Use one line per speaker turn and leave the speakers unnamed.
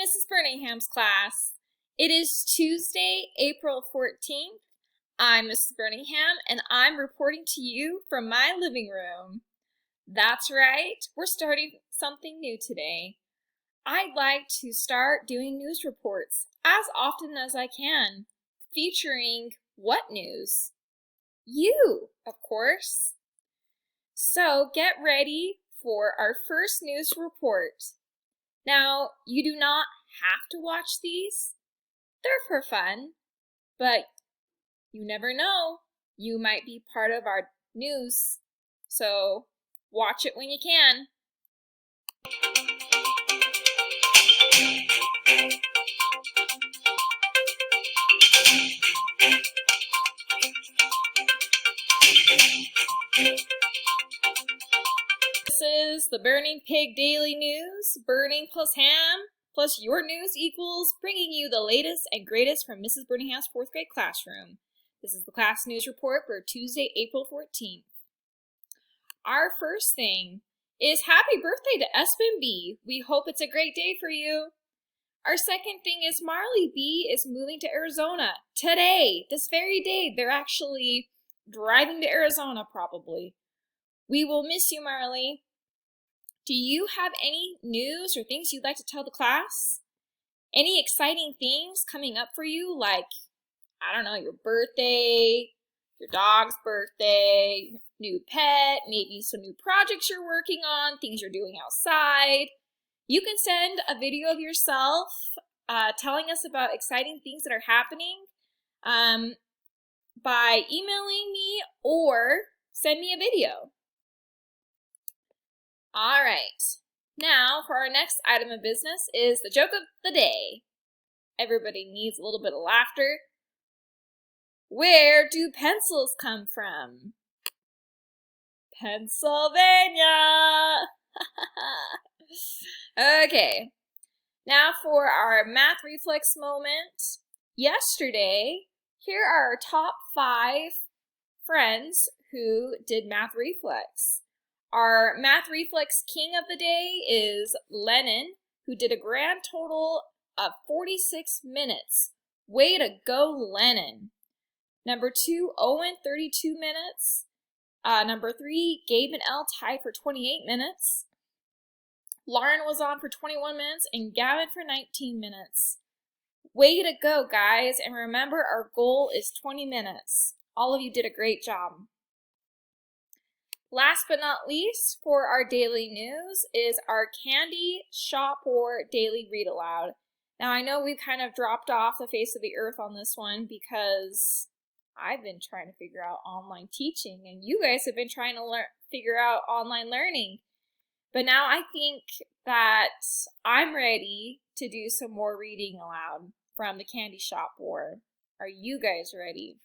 Mrs. Burningham's class. It is Tuesday, April 14th. I'm Mrs. Burningham, and I'm reporting to you from my living room. That's right, we're starting something new today. I'd like to start doing news reports as often as I can, featuring what news? You, of course. So get ready for our first news report. Now, you do not have to watch these. They're for fun, but you never know. You might be part of our news, so watch it when you can. This is the Burning Pig Daily News. Burning plus ham plus your news equals bringing you the latest and greatest from Mrs. Burningham's 4th grade classroom. This is the class news report for Tuesday, April 14th. Our first thing is happy birthday to Espen B. We hope it's a great day for you. Our second thing is Marley B is moving to Arizona today. This very day, they're actually driving to Arizona probably. We will miss you, Marley. Do you have any news or things you'd like to tell the class? Any exciting things coming up for you, like, I don't know, your birthday, your dog's birthday, new pet, maybe some new projects you're working on, things you're doing outside? You can send a video of yourself telling us about exciting things that are happening by emailing me or send me a video. All right, now for our next item of business is the joke of the day. Everybody needs a little bit of laughter. Where do pencils come from? Pennsylvania! Okay, now for our math reflex moment. Yesterday, here are our top 5 friends who did math reflex. Our math reflex king of the day is Lennon, who did a grand total of 46 minutes. Way to go, Lennon. Number 2, Owen, 32 minutes. Number 3, Gabe and Elle tied for 28 minutes. Lauren was on for 21 minutes and Gavin for 19 minutes. Way to go, guys. And remember, our goal is 20 minutes. All of you did a great job. Last but not least, for our daily news is our Candy Shop War Daily Read Aloud. Now, I know we've kind of dropped off the face of the earth on this one because I've been trying to figure out online teaching, and you guys have been trying to figure out online learning. But now I think that I'm ready to do some more reading aloud from the Candy Shop War. Are you guys ready?